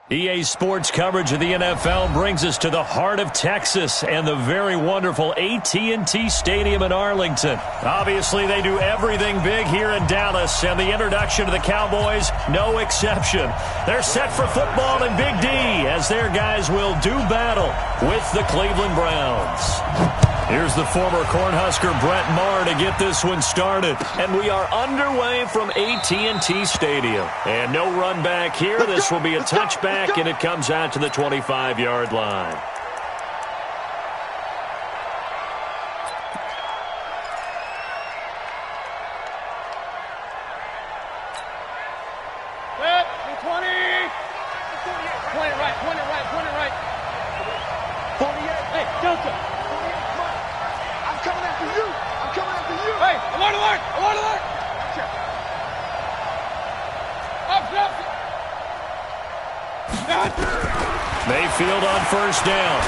EA Sports coverage of the NFL brings us to the heart of Texas and the very wonderful AT&T Stadium in Arlington. Obviously, they do everything big here in Dallas, and the introduction to the Cowboys, no exception. They're set for football in Big D as their guys will do battle with the Cleveland Browns. Here's the former Cornhusker Brett Maher to get this one started. And we are underway from AT&T Stadium. And no run back here. This will be a touchback, and it comes out to the 25-yard line. Mayfield on first down.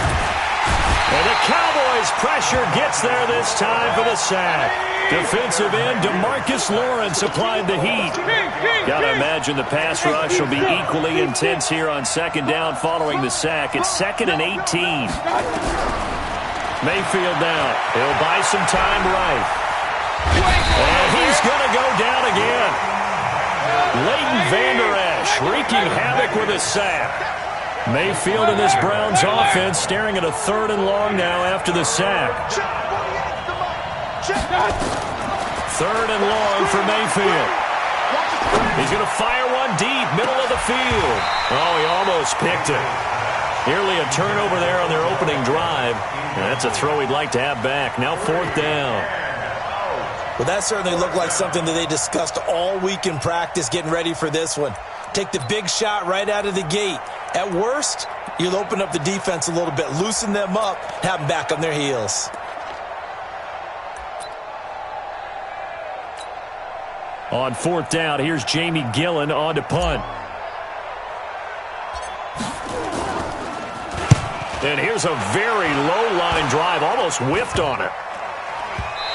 And the Cowboys' pressure gets there this time for the sack. Defensive end DeMarcus Lawrence applied the heat. Got to imagine the pass rush will be equally intense here on second down following the sack. It's 2nd and 18. Mayfield now. He'll buy some time right. And he's going to go down again. Leighton Vander Esch wreaking havoc with a sack. Mayfield and this Browns offense staring at a 3rd and long now after the sack. 3rd and long for Mayfield. He's going to fire one deep, middle of the field. Oh, he almost picked it. Nearly a turnover there on their opening drive. And that's a throw he'd like to have back. Now 4th down. Well, that certainly looked like something that they discussed all week in practice getting ready for this one. Take the big shot right out of the gate. At worst, you'll open up the defense a little bit, loosen them up, have them back on their heels. On 4th down, here's Jamie Gillen on to punt. And here's a very low-line drive, almost whiffed on it.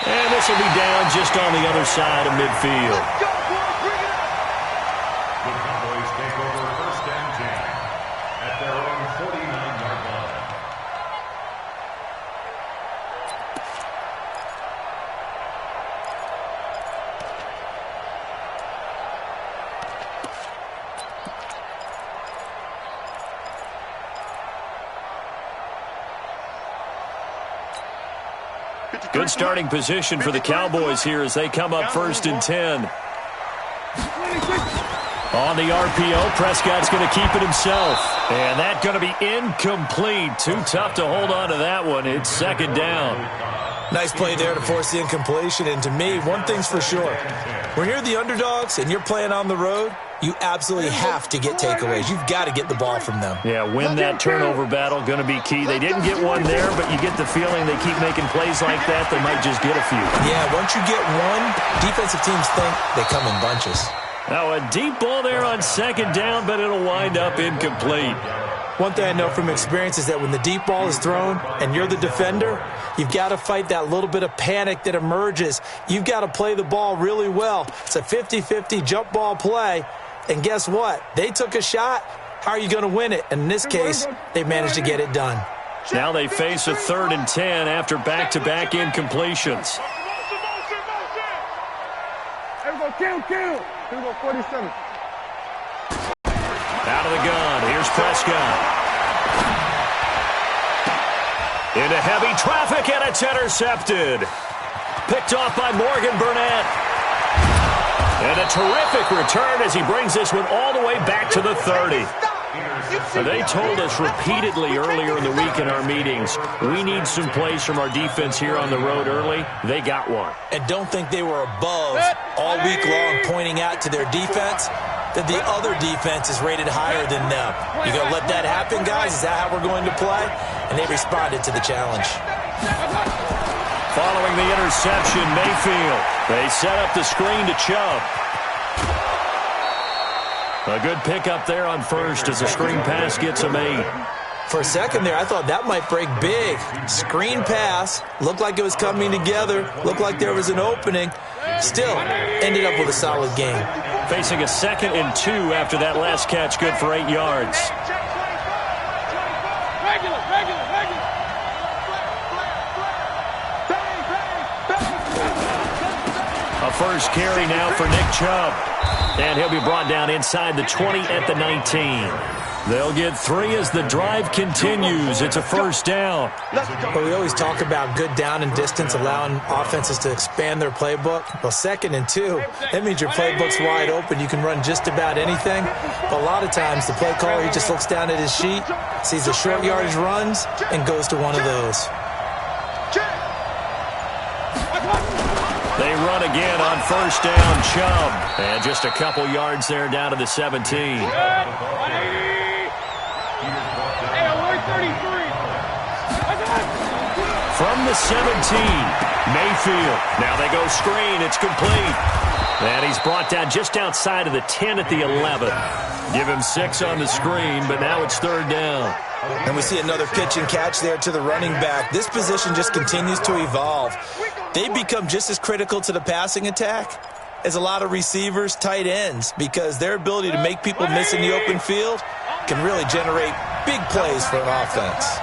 And this will be down just on the other side of midfield. Good starting position for the Cowboys here as they come up 1st and 10. On the RPO, Prescott's going to keep it himself. And that's going to be incomplete. Too tough to hold on to that one. It's 2nd down. Nice play there to force the incompletion. And to me, one thing's for sure. When you're the underdogs and you're playing on the road, you absolutely have to get takeaways. You've got to get the ball from them. Yeah, win that turnover battle, going to be key. They didn't get one there, but you get the feeling they keep making plays like that, they might just get a few. Yeah, once you get one, defensive teams think they come in bunches. Now a deep ball there on 2nd down, but it'll wind up incomplete. One thing I know from experience is that when the deep ball is thrown and you're the defender, you've got to fight that little bit of panic that emerges. You've got to play the ball really well. It's a 50-50 jump ball play. And guess what? They took a shot. How are you going to win it? And in this case, they managed to get it done. Now they face a 3rd and 10 after back-to-back incompletions. Here we go, kill. Here we go, 47. Out of the gun. Here's Prescott. Into heavy traffic, and it's intercepted. Picked off by Morgan Burnett. And a terrific return as he brings this one all the way back to the 30. They told us repeatedly earlier in the week in our meetings, we need some plays from our defense here on the road early. They got one. And don't think they were above all week long pointing out to their defense that the other defense is rated higher than them. You going to let that happen, guys? Is that how we're going to play? And they responded to the challenge. Following the interception, Mayfield. They set up the screen to Chubb. A good pickup there on first as the screen pass gets him 8. For a second there, I thought that might break big. Screen pass. Looked like it was coming together. Looked like there was an opening. Still, ended up with a solid game. Facing a 2nd and 2 after that last catch, good for 8 yards. A first carry now for Nick Chubb. And he'll be brought down inside the 20 at the 19. They'll get 3 as the drive continues. It's a first down. Well, we always talk about good down and distance, allowing offenses to expand their playbook. Well, 2nd and 2, that means your playbook's wide open. You can run just about anything. But a lot of times, the play caller, he just looks down at his sheet, sees the short yardage runs, and goes to one of those. They run again on first down, Chubb. And just a couple yards there down to the 17. From the 17, Mayfield. Now they go screen. It's complete. And he's brought down just outside of the 10 at the 11. Give him 6 on the screen, but now it's 3rd down. And we see another pitch and catch there to the running back. This position just continues to evolve. They become just as critical to the passing attack as a lot of receivers, tight ends, because their ability to make people miss in the open field can really generate big plays for an offense.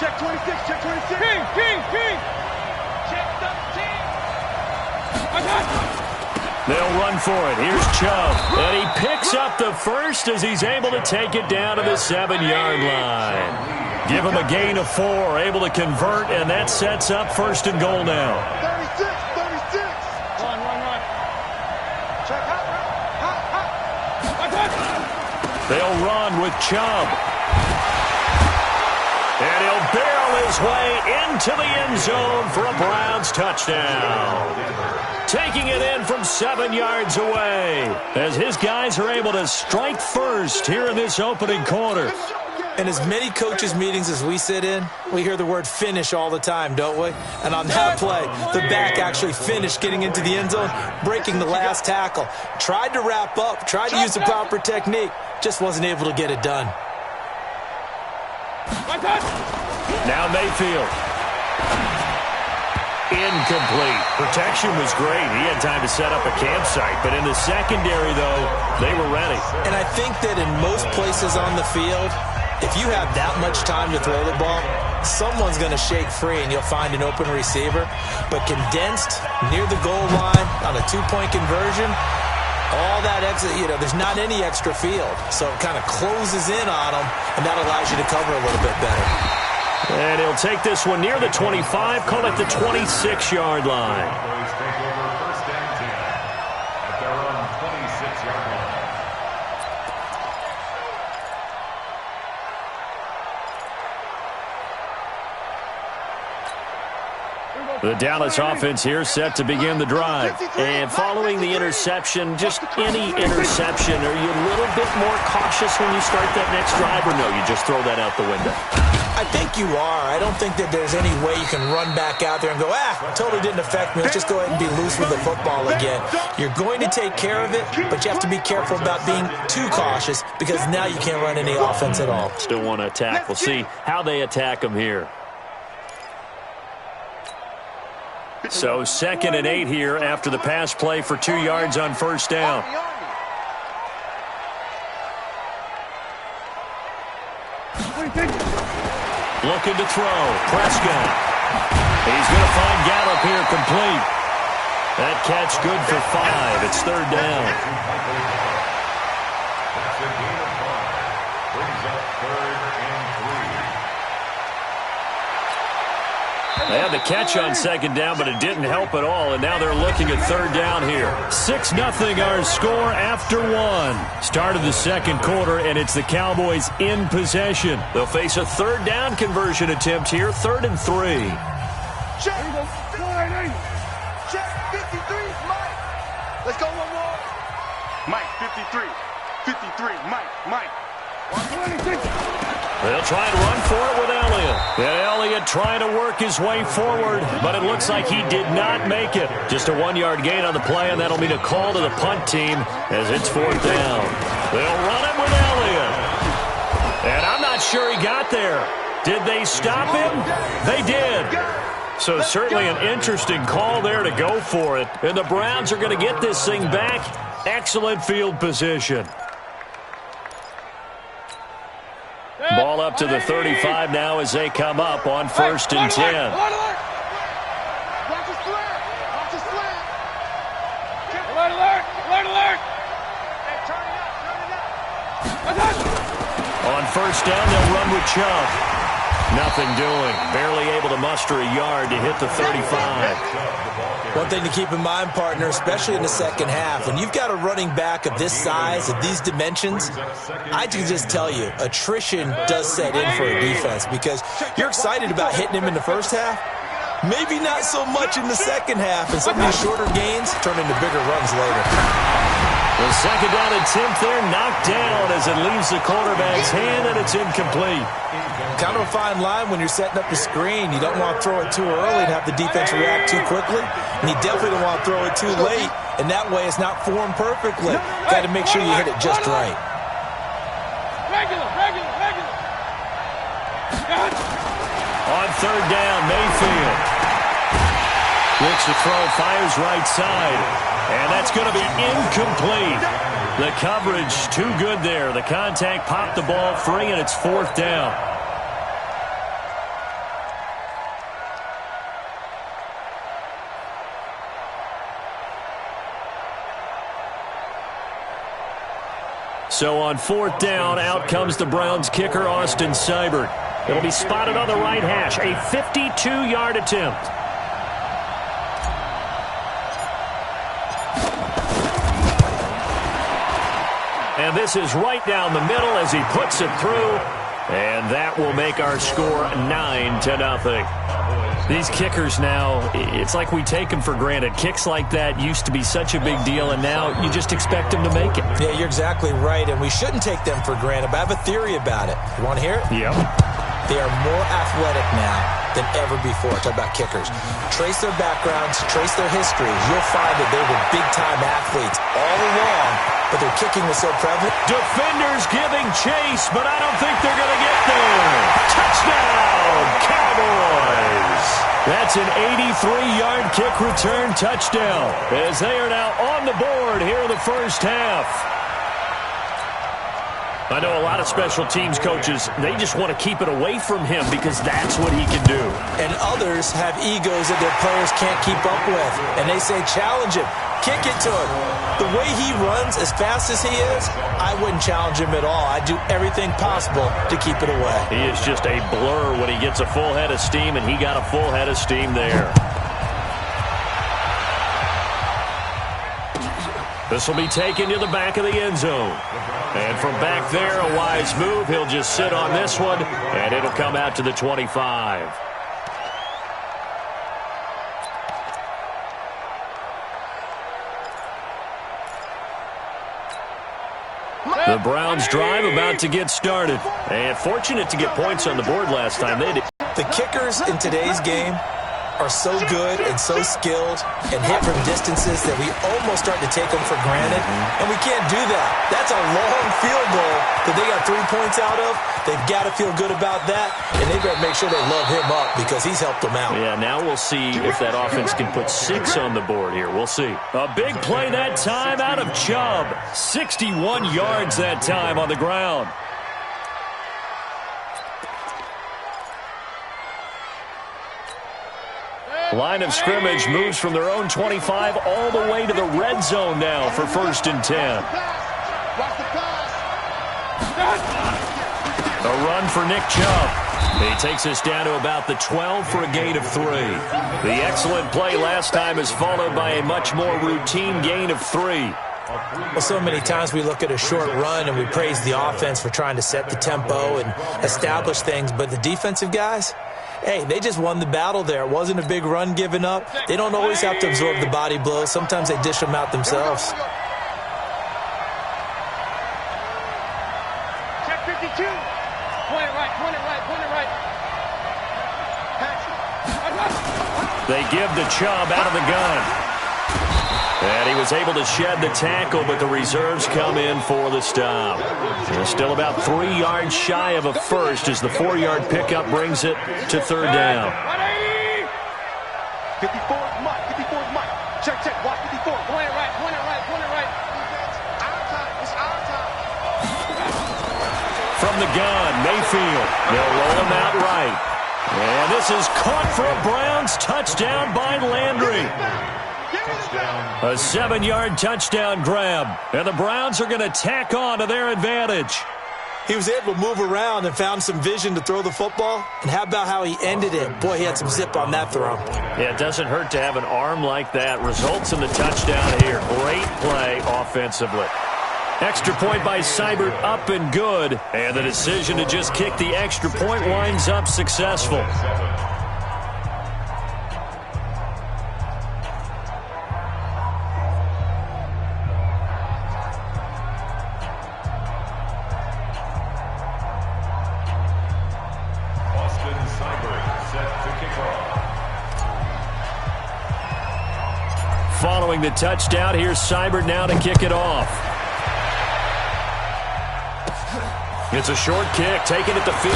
Check 26, check 26. King. Check 13. They'll run for it. Here's Chubb. And he picks up the first as he's able to take it down to the 7-yard line. Give him a gain of 4, able to convert, and that sets up 1st and goal now. 36. Run. Check hot. They'll run with Chubb. And he'll barrel his way into the end zone for a Browns touchdown. Taking it in from 7 yards away as his guys are able to strike first here in this opening quarter. In as many coaches' meetings as we sit in, we hear the word finish all the time, don't we? And on that play, the back actually finished getting into the end zone, breaking the last tackle. Tried to wrap up, tried to use the proper technique, just wasn't able to get it done. Now Mayfield. Incomplete. Protection was great. He had time to set up a campsite. But in the secondary, though, they were ready. And I think that in most places on the field, if you have that much time to throw the ball, someone's going to shake free and you'll find an open receiver. But condensed near the goal line on a 2-point conversion, all that extra, there's not any extra field. So it kind of closes in on them, and that allows you to cover a little bit better. And he'll take this one near the 25, call it the 26-yard line. The Dallas offense here set to begin the drive. And following the interception, just any interception, are you a little bit more cautious when you start that next drive, or no, you just throw that out the window? I think you are. I don't think that there's any way you can run back out there and go, totally didn't affect me. Let's just go ahead and be loose with the football again. You're going to take care of it, but you have to be careful about being too cautious because now you can't run any offense at all. Still want to attack. We'll see how they attack him here. So 2nd and 8 here after the pass play for 2 yards on first down. Looking to throw. Prescott. He's going to find Gallup here complete. That catch good for 5. It's 3rd down. That's a gain of 5. Brings up 3rd and 3. They had the catch on 2nd down, but it didn't help at all, and now they're looking at 3rd down here. 6-0 our score after 1. Start of the 2nd quarter, and it's the Cowboys in possession. They'll face a 3rd down conversion attempt here, 3rd and 3. Check. Check 53, Mike. Let's go one more. Mike, 53. 53, Mike. 126. They'll try and run for it with Elliott. And Elliott trying to work his way forward, but it looks like he did not make it. Just a 1-yard gain on the play, and that'll mean a call to the punt team as it's 4th down. They'll run it with Elliott. And I'm not sure he got there. Did they stop him? They did. So certainly an interesting call there to go for it. And the Browns are going to get this thing back. Excellent field position. Ball up to the 35 now as they come up on 1st and 10. On 1st down, they'll run with Chubb. Nothing doing. Barely able to muster a yard to hit the 35. One thing to keep in mind, partner, especially in the second half, when you've got a running back of this size, of these dimensions, I can just tell you, attrition does set in for a defense because you're excited about hitting him in the first half. Maybe not so much in the second half, and some of these shorter gains turn into bigger runs later. The second down attempt there knocked down as it leaves the quarterback's hand, and it's incomplete. Kind of a fine line when you're setting up the screen. You don't want to throw it too early and have the defense react too quickly, and you definitely don't want to throw it too late, and that way it's not formed perfectly. Got to make sure you hit it just right. Regular. On 3rd down, Mayfield. Looks to throw, fires right side. And that's going to be incomplete. The coverage too good there. The contact popped the ball free, and it's 4th down. So on 4th down, out comes the Browns kicker, Austin Seibert. It'll be spotted on the right hash. A 52-yard attempt. And this is right down the middle as he puts it through. And that will make our score 9-0. These kickers now, it's like we take them for granted. Kicks like that used to be such a big deal, and now you just expect them to make it. Yeah, you're exactly right, and we shouldn't take them for granted, but I have a theory about it. You want to hear it? Yep. They are more athletic now than ever before. Talk about kickers. Trace their backgrounds, trace their histories. You'll find that they were big-time athletes all along, but their kicking was so prevalent. Defenders giving chase, but I don't think they're going to get there. Touchdown, Cowboys! That's an 83-yard kick return touchdown as they are now on the board here in the first half. I know a lot of special teams coaches, they just want to keep it away from him because that's what he can do. And others have egos that their players can't keep up with. And they say, challenge him, kick it to him. The way he runs as fast as he is, I wouldn't challenge him at all. I'd do everything possible to keep it away. He is just a blur when he gets a full head of steam, and he got a full head of steam there. This will be taken to the back of the end zone. And from back there, a wise move. He'll just sit on this one, and it'll come out to the 25. The Browns drive about to get started. And fortunate to get points on the board last time. They did. The kickers in today's game are so good and so skilled and hit from distances that we almost start to take them for granted, and we can't do that. That's a long field goal that they got 3 points out of. They've got to feel good about that, and they better make sure they love him up because he's helped them out. Yeah, now we'll see if that offense can put 6 on the board here. We'll see. A big play that time out of Chubb. 61 yards that time on the ground. Line of scrimmage moves from their own 25 all the way to the red zone now for 1st and 10. A run for Nick Chubb. He takes us down to about the 12 for a gain of 3. The excellent play last time is followed by a much more routine gain of 3. Well, so many times we look at a short run and we praise the offense for trying to set the tempo and establish things, but the defensive guys, hey, they just won the battle there. It wasn't a big run given up. They don't always have to absorb the body blows. Sometimes they dish them out themselves. Check 52. Point it right. They give to Chubb out of the gun. And he was able to shed the tackle, but the reserves come in for the stop. And still about 3 yards shy of a first as the 4-yard pickup brings it to 3rd down. 54 is Mike. 54 is Mike. Check, check. Watch 54. Point it right. Point it right. Point it right. Our time. It's our time. From the gun, Mayfield. They'll roll him out right. And this is caught for a Browns touchdown by Landry. A 7-yard touchdown grab. And the Browns are going to tack on to their advantage. He was able to move around and found some vision to throw the football. And how about how he ended it? Boy, he had some zip on that throw. Yeah, it doesn't hurt to have an arm like that. Results in the touchdown here. Great play offensively. Extra point by Seibert, up and good. And the decision to just kick the extra point winds up successful. Following the touchdown, here's Seibert now to kick it off. It's a short kick, taken at the 15.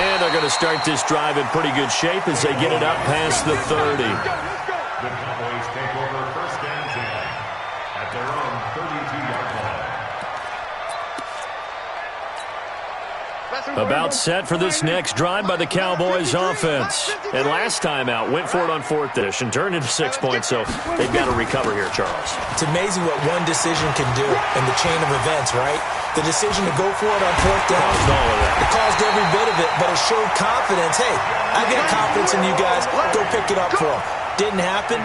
And they're going to start this drive in pretty good shape as they get it up past the 30. The Cowboys take over first and 10 at their own 32-yard line. About set for this next drive by the Cowboys offense. And last time out, went for it on fourth dish and turned into 6 points, so they've got to recover here, Charles. It's amazing what one decision can do in the chain of events, right? The decision to go for it on fourth down, it caused every bit of it, but it showed confidence. Hey, I get confidence in you guys. Go pick it up for them. Didn't happen.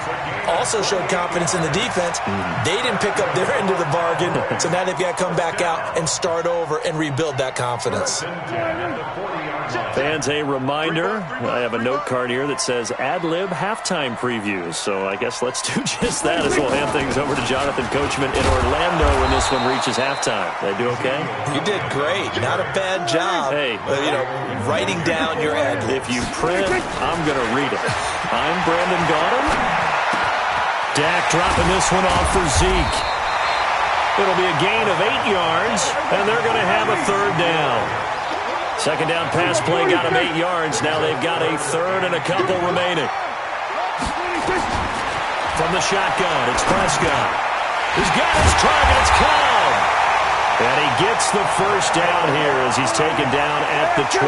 Also showed confidence in the defense. They didn't pick up their end of the bargain, so now they've got to come back out and start over and rebuild that confidence. Fans, a reminder, I have a note card here that says ad-lib halftime previews, so I guess let's do just that as we'll hand things over to Jonathan Coachman in Orlando when this one reaches halftime. They do okay? You did great. Not a bad job. Hey, writing down your ad-libs. If you print, I'm going to read it. I'm Brandon Gaudin. Dak dropping this one off for Zeke. It'll be a gain of 8 yards, and they're going to have a third down. Second down pass play got him 8 yards. Now they've got a third and a couple remaining. From the shotgun, it's Prescott. He's got his target. It's Cobb. And he gets the first down here as he's taken down at the 24.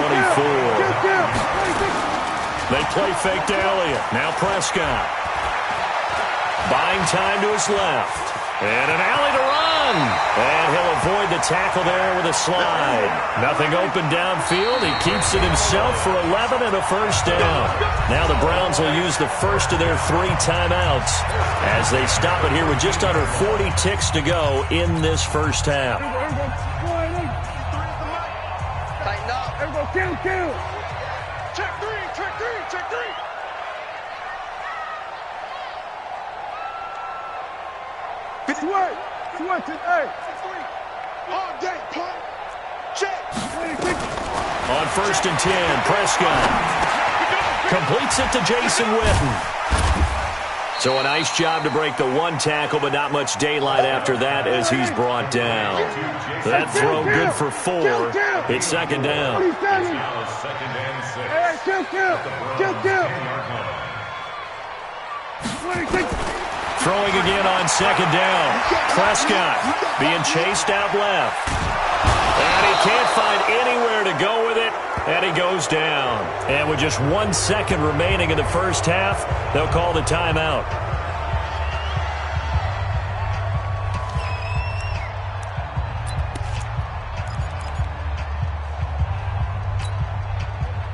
They play fake to Elliott. Now Prescott. Buying time to his left. And an alley to run. And he'll avoid the tackle there with a slide. Nothing open downfield. He keeps it himself for 11 and a first down. Now the Browns will use the first of their 3 timeouts as they stop it here with just under 40 ticks to go in this first half. Tighten up. Everybody kill. Check 3, check 3, check 3. Switch it, hey. All day, punt. Check. On first and 10, Prescott completes it to Jason Witten. So a nice job to break the one tackle, but not much daylight after that as he's brought down. That throw good for 4. It's second down. It's now second and 6. Throwing again on second down. Prescott being chased out left. And he can't find anywhere to go with it, and he goes down. And with just 1 second remaining in the first half, they'll call the timeout.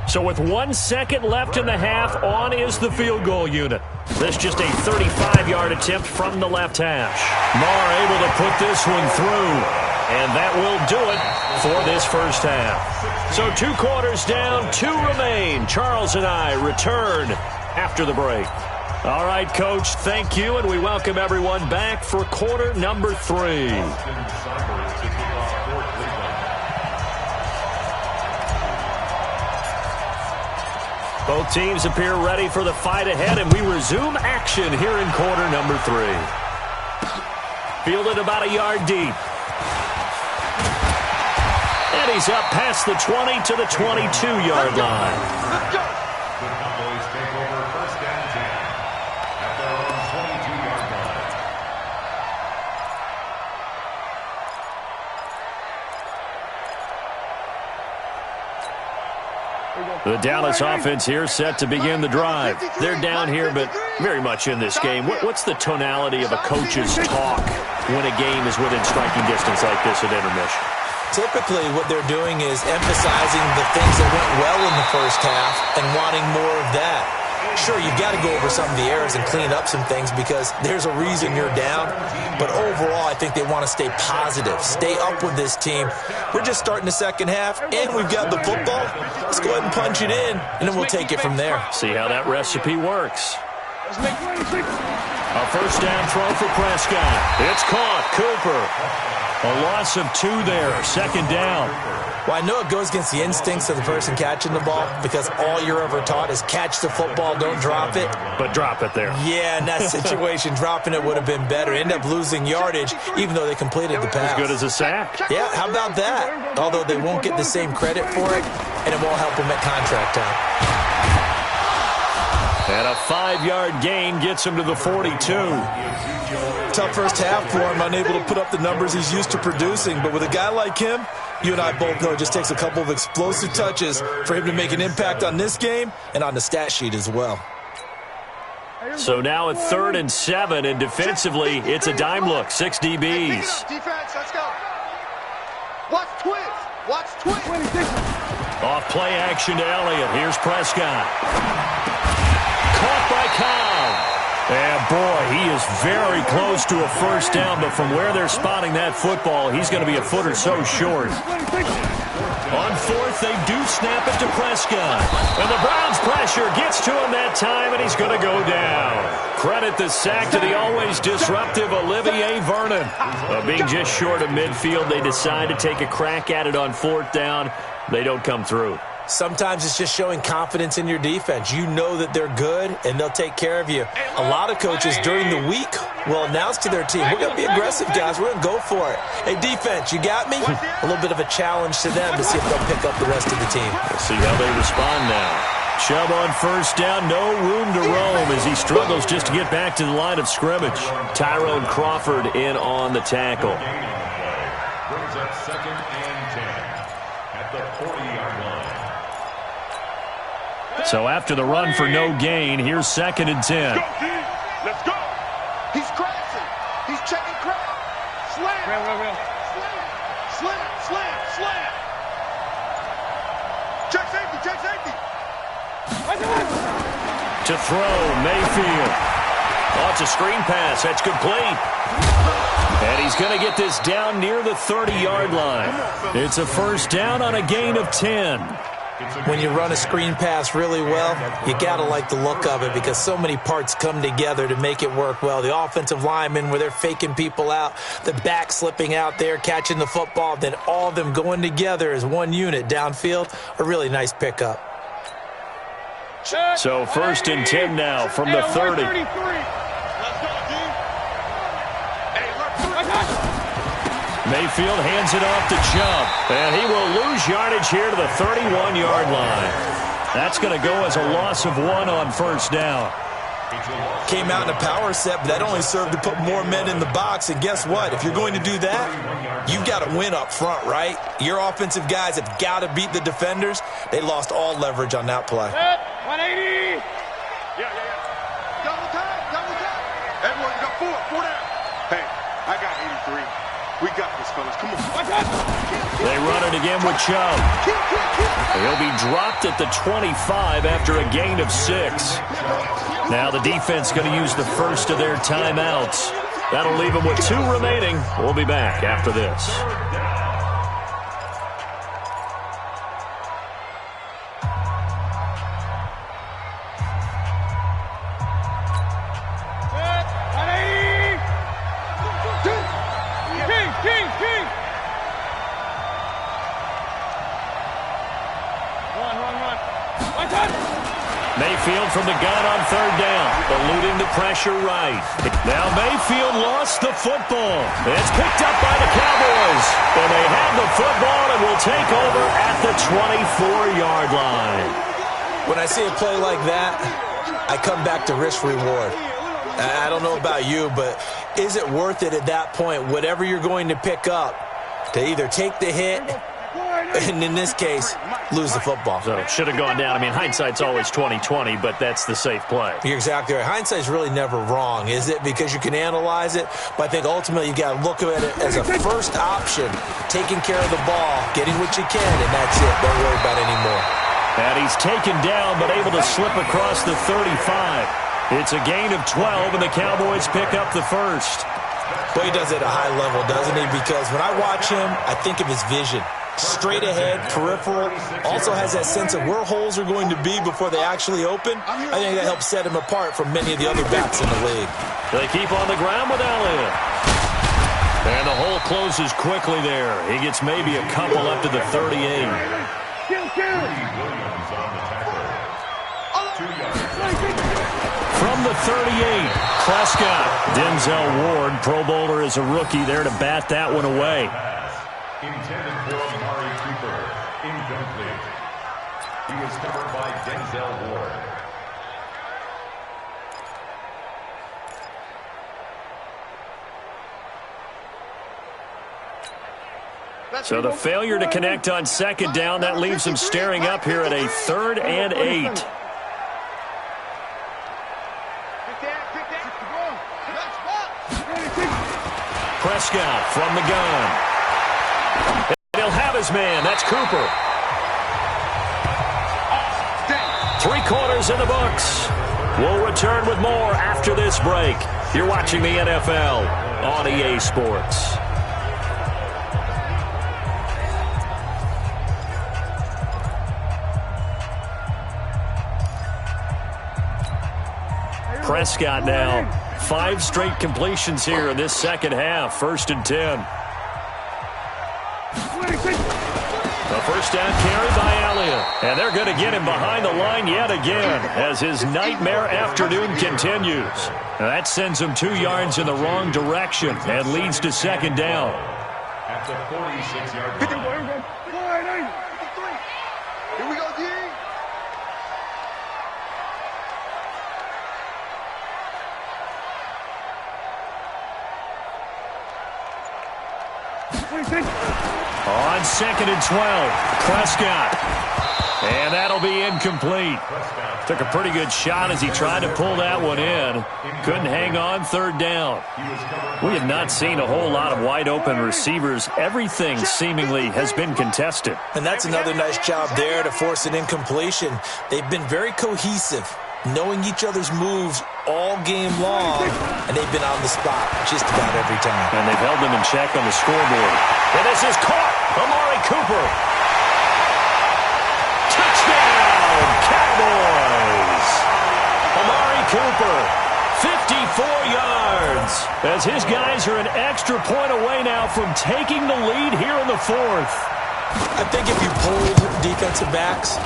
So with 1 second left in the half, on is the field goal unit. This just a 35-yard attempt from the left hash. Marr able to put this one through, and that will do it for this first half. So 2 quarters down, 2 remain. Charles and I return after the break. All right, Coach, thank you, and we welcome everyone back for quarter number 3. Both teams appear ready for the fight ahead, and we resume action here in quarter number 3. Fielded about a yard deep. And he's up past the 20 to the 22-yard line. The Cowboys take over first and 10 The Dallas offense here set to begin the drive. They're down here, but very much in this game. What's the tonality of a coach's talk when a game is within striking distance like this at intermission? Typically, what they're doing is emphasizing the things that went well in the first half and wanting more of that. Sure, you've got to go over some of the errors and clean up some things because there's a reason you're down. But overall, I think they want to stay positive, stay up with this team. We're just starting the second half, and we've got the football. Let's go ahead and punch it in, and then we'll take it from there. See how that recipe works. A first down throw for Prescott. It's caught. Cooper. A loss of 2 there. Second down. Well, I know it goes against the instincts of the person catching the ball because all you're ever taught is catch the football, don't drop it. But drop it there. Yeah, in that situation, dropping it would have been better. End up losing yardage, even though they completed the pass. As good as a sack. Yeah, how about that? Although they won't get the same credit for it, and it won't help them at contract time. And a 5-yard gain gets him to the 42. Tough first half for him, unable to put up the numbers he's used to producing. But with a guy like him, you and I both know it just takes a couple of explosive touches for him to make an impact on this game and on the stat sheet as well. So now at 3rd and 7, and defensively, it's a dime look. 6 DBs. Defense, let's go. Watch twins. Watch twins. Off play action to Elliott. Here's Prescott. Caught by Cobb. And boy, he is very close to a first down, but from where they're spotting that football, he's going to be a foot or so short. On 4th, they do snap it to Prescott. And the Browns' pressure gets to him that time, and he's going to go down. Credit the sack to the always disruptive Olivier Vernon. Being just short of midfield, they decide to take a crack at it on 4th down. They don't come through. Sometimes it's just showing confidence in your defense. You know that they're good, and they'll take care of you. A lot of coaches during the week will announce to their team, we're going to be aggressive, guys. We're going to go for it. Hey, defense, you got me? A little bit of a challenge to them to see if they'll pick up the rest of the team. We'll see how they respond now. Chubb on first down, no room to roam as he struggles just to get back to the line of scrimmage. Tyrone Crawford in on the tackle. Brings up 2nd and 10 at the 40-yard line. So after the run for no gain, here's 2nd and 10. Go, D. Let's go. He's crashing. He's checking crash. Slam. Slam. Slam. Slam. Slam. Check safety. Check safety. To throw, Mayfield. Oh, it's a screen pass. That's complete. And he's going to get this down near the 30-yard line. It's a first down on a gain of 10. When you run a screen pass really well, you got to like the look of it because so many parts come together to make it work well. The offensive linemen, where they're faking people out, the back slipping out there, catching the football, then all of them going together as one unit downfield, a really nice pickup. So 1st and 10 now from the 30. Let's go, D. Mayfield hands it off to Chubb, and he will lose yardage here to the 31-yard line. That's going to go as a loss of 1 on first down. Came out in a power set, but that only served to put more men in the box. And guess what? If you're going to do that, you've got to win up front, right? Your offensive guys have got to beat the defenders. They lost all leverage on that play. 180. Yeah. Double time. Everyone, you got 4 down. Hey, I got 83. We got this, fellas. Come on. They run it again with Chubb. He'll be dropped at the 25 after a gain of 6. Now the defense going to use the first of their timeouts. That'll leave them with 2 remaining. We'll be back after this. Mayfield from the gun on 3rd down, eluding the pressure right. Now Mayfield lost the football. It's picked up by the Cowboys. And they have the football and will take over at the 24-yard line. When I see a play like that, I come back to risk-reward. I don't know about you, but is it worth it at that point, whatever you're going to pick up, to either take the hit And in this case, lose the football. So it should have gone down. I mean, hindsight's always 20/20, but that's the safe play. You're exactly right. Hindsight's really never wrong, is it? Because you can analyze it, but I think ultimately you got to look at it as a first option, taking care of the ball, getting what you can, and that's it. Don't worry about it anymore. And he's taken down, but able to slip across the 35. It's a gain of 12, and the Cowboys pick up the first. Well, he does it at a high level, doesn't he? Because when I watch him, I think of his vision. Straight ahead, peripheral, also has that sense of where holes are going to be before they actually open. I think that helps set him apart from many of the other backs in the league. They keep on the ground with Elliott. And the hole closes quickly there. He gets maybe a couple up to the 38. From the 38, Prescott. Denzel Ward, Pro Bowler as a rookie, there to bat that one away. Intended for Amari Cooper. Incomplete. He was covered by Denzel Ward. So the failure to connect on second down, that leaves him staring up here at a 3rd and 8. Prescott from the gun. And he'll have his man. That's Cooper. 3 quarters in the books. We'll return with more after this break. You're watching the NFL on EA Sports. Prescott now. 5 straight completions here in this second half. 1st and 10. The first down carry by Elliott. And they're going to get him behind the line yet again as his nightmare afternoon continues. Now that sends him 2 yards in the wrong direction and leads to second down. At the 46-yard line. Here we go, D. On 2nd and 12, Prescott. And that'll be incomplete. Took a pretty good shot as he tried to pull that one in. Couldn't hang on 3rd down. We have not seen a whole lot of wide open receivers. Everything seemingly has been contested. And that's another nice job there to force an incompletion. They've been very cohesive, knowing each other's moves all game long, and they've been on the spot just about every time. And they've held them in check on the scoreboard. And this is caught. Amari Cooper. Touchdown, Cowboys. Amari Cooper, 54 yards. As his guys are an extra point away now from taking the lead here in the 4th. I think if you polled defensive backs,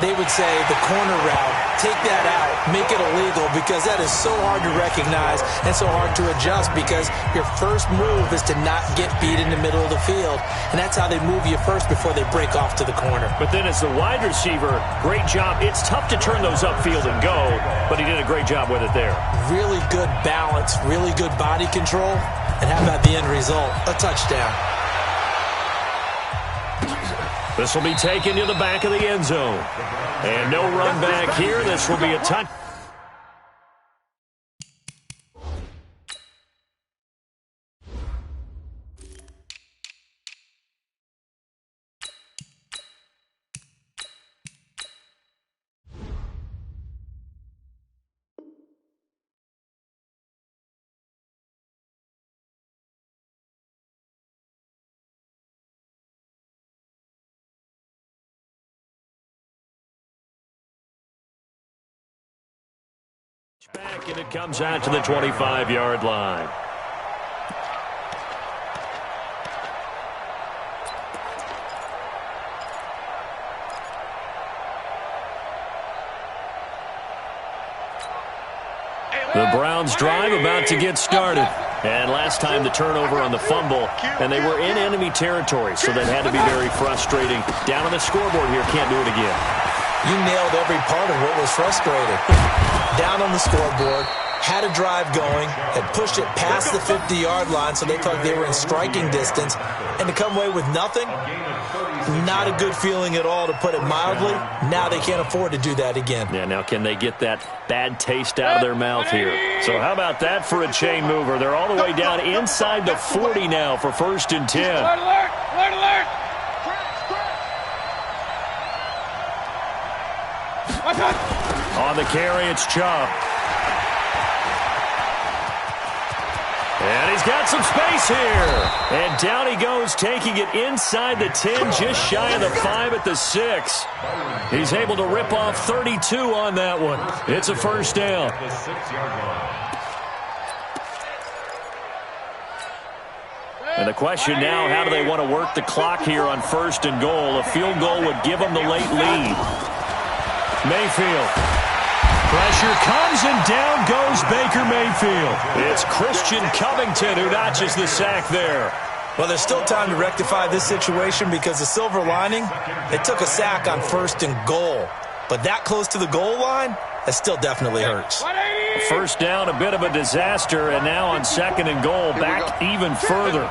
they would say the corner route, take that out, make it illegal, because that is so hard to recognize and so hard to adjust, because your first move is to not get beat in the middle of the field. And that's how they move you first before they break off to the corner. But then as the wide receiver, great job. It's tough to turn those upfield and go, but he did a great job with it there. Really good balance, really good body control. And how about the end result? A touchdown. This will be taken to the back of the end zone. And no run back here. This will be a touch. Back, and it comes out to the 25-yard line. The Browns drive about to get started. And last time the turnover on the fumble, and they were in enemy territory, so that had to be very frustrating. Down on the scoreboard here, can't do it again. You nailed every part of what was frustrating. Down on the scoreboard, had a drive going, had pushed it past the 50-yard line so they thought they were in striking distance, and to come away with nothing, not a good feeling at all, to put it mildly. Now they can't afford to do that again. Yeah, now can they get that bad taste out of their mouth here? So how about that for a chain mover? They're all the way down inside the 40 now for 1st and 10. Alert, alert, alert, alert. On the carry, it's Chubb. And he's got some space here. And down he goes, taking it inside the 10, just shy of the 5 at the 6. He's able to rip off 32 on that one. It's a 1st down. And the question now, how do they want to work the clock here on 1st and goal? A field goal would give them the late lead. Mayfield. Pressure comes, and down goes Baker Mayfield. It's Christian Covington who notches the sack there. Well, there's still time to rectify this situation because the silver lining, they took a sack on 1st and goal. But that close to the goal line, that still definitely hurts. 1st down, a bit of a disaster, and now on 2nd and goal, back even further.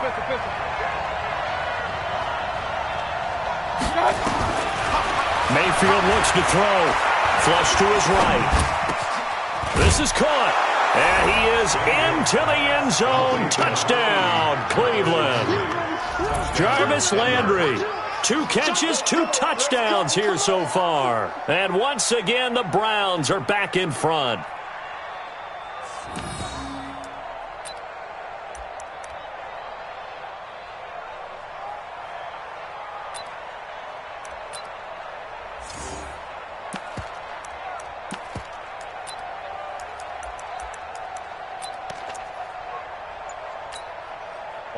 Mayfield looks to throw. Flush to his right. This is caught. And he is into the end zone. Touchdown, Cleveland. Jarvis Landry. 2 catches, 2 touchdowns here so far. And once again, the Browns are back in front.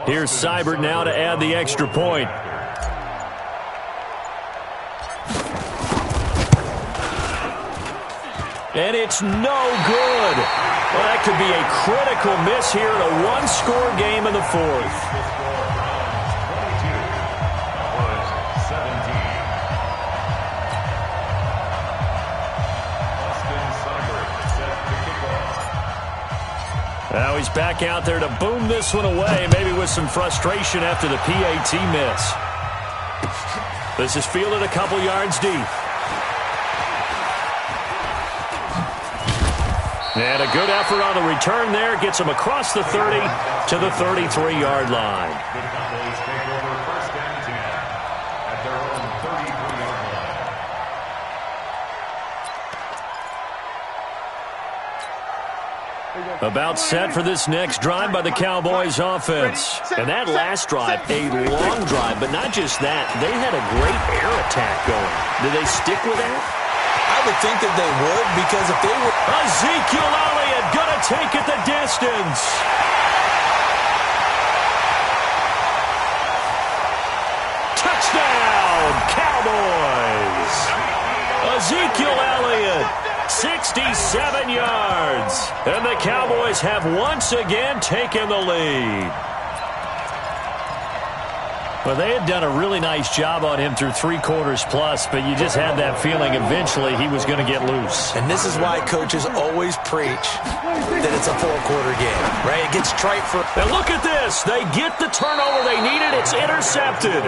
Here's Seibert now to add the extra point. And it's no good. Well, that could be a critical miss here in a one-score game in the 4th. Now he's back out there to boom this one away, maybe with some frustration after the PAT miss. This is fielded a couple yards deep. And a good effort on the return there. Gets him across the 30 to the 33-yard line. About set for this next drive by the Cowboys offense. And that last drive, a long drive, but not just that. They had a great air attack going. Did they stick with that? I would think that they would, because if they were... Ezekiel Elliott gonna take it the distance. Touchdown, Cowboys. Ezekiel Elliott. 67 yards. And the Cowboys have once again taken the lead. Well, they had done a really nice job on him through 3 quarters plus, but you just had that feeling eventually he was going to get loose. And this is why coaches always preach that it's a 4-quarter game, right? It gets trite for... And look at this. They get the turnover they needed. It's intercepted.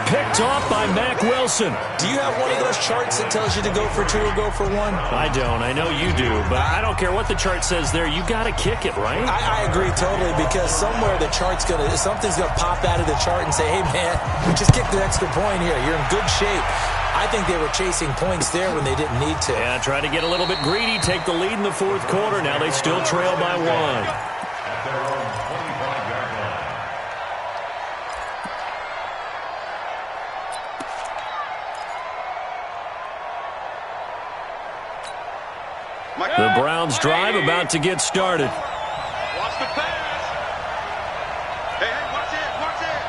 Picked off by Mack Wilson. Do you have one of those charts that tells you to go for 2 or go for 1? I don't. I know you do, but I don't care what the chart says there. You got to kick it, right? I agree totally, because somewhere the chart's going to... Something's going to pop out of the chart and say, hey, man, just kick the extra point here. You're in good shape. I think they were chasing points there when they didn't need to. Yeah, try to get a little bit greedy, take the lead in the 4th quarter. Now they still trail by 1. The Browns drive about to get started. Watch the pass. Hey, watch it, watch it.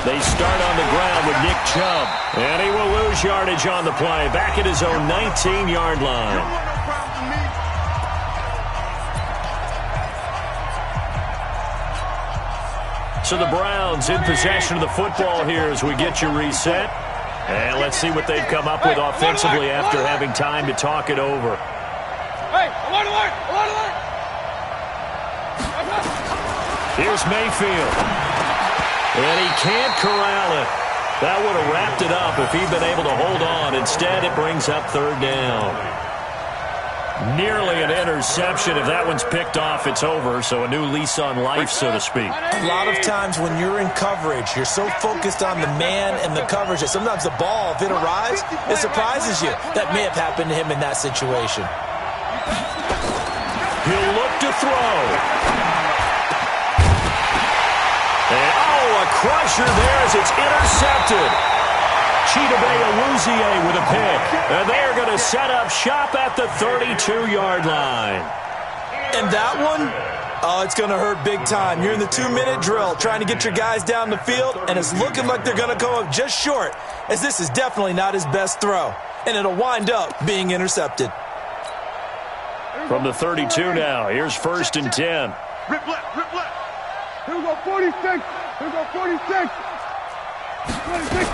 They start on the ground with Nick Chubb. And he will lose yardage on the play. Back at his own 19-yard line. So the Browns in possession of the football here as we get you reset. And let's see what they've come up with offensively after having time to talk it over. Here's Mayfield. And he can't corral it. That would have wrapped it up if he'd been able to hold on. Instead, it brings up third down. Nearly an interception. If that one's picked off, it's over. So a new lease on life, so to speak. A lot of times when you're in coverage, you're so focused on the man and the coverage that sometimes the ball, if it arrives, it surprises you. That may have happened to him in that situation. He'll look to throw. And, a crusher there as it's intercepted. Chidobe with a pick. And they are going to set up shop at the 32-yard line. And that one, it's going to hurt big time. You're in the 2-minute drill trying to get your guys down the field, and it's looking like they're going to go up just short, as this is definitely not his best throw. And it'll wind up being intercepted. From the 32 now, here's 1st and 10. Rip left, rip left. Here we go, 46. Here we go, 46. 26.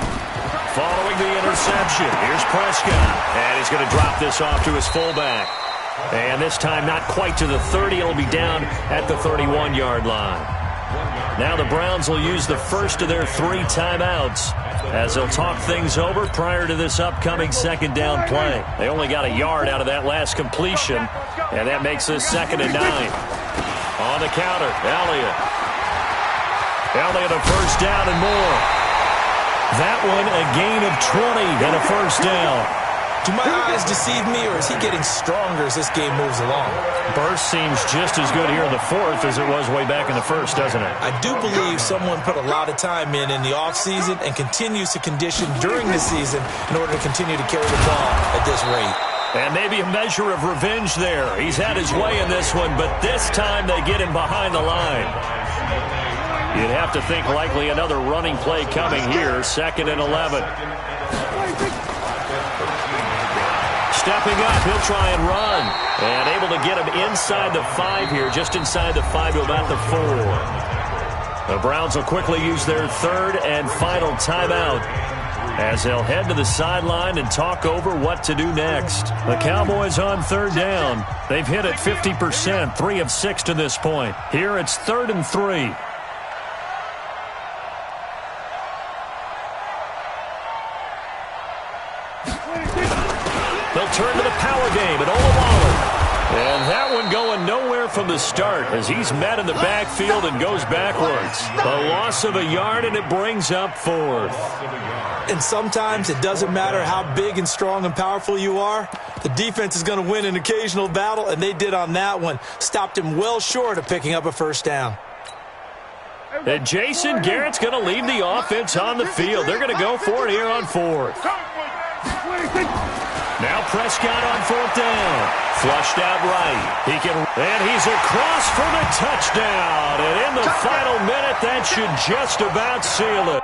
Following the interception, here's Prescott. And he's going to drop this off to his fullback. And this time not quite to the 30. It'll be down at the 31-yard line. Now the Browns will use the first of their 3 timeouts as they'll talk things over prior to this upcoming second down play. They only got a yard out of that last completion, and that makes this 2nd and 9. On the counter, Elliott. Elliott a first down and more. That one a gain of 20 and a first down. Do my eyes deceive me, or is he getting stronger as this game moves along? Burst seems just as good here in the 4th as it was way back in the 1st, doesn't it? I do believe someone put a lot of time in the offseason and continues to condition during the season in order to continue to carry the ball at this rate. And maybe a measure of revenge there. He's had his way in this one, but this time they get him behind the line. You'd have to think likely another running play coming here, 2nd and 11. Stepping up, he'll try and run. And able to get him inside the 5 here, just inside the 5 to about the 4. The Browns will quickly use their 3rd and final timeout as they'll head to the sideline and talk over what to do next. The Cowboys on 3rd down. They've hit it 50%, 3 of 6 to this point. Here it's 3rd and 3. They'll turn to the power game at Olawale. And that one going nowhere from the start as he's met in the backfield and goes backwards. The loss of a yard, and it brings up 4th. And sometimes it doesn't matter how big and strong and powerful you are. The defense is going to win an occasional battle, and they did on that one. Stopped him well short of picking up a first down. And Jason Garrett's going to leave the offense on the field. They're going to go for it here on 4th. Now Prescott on 4th down. Flushed out right. And he's across for the touchdown. And in the final minute, that should just about seal it.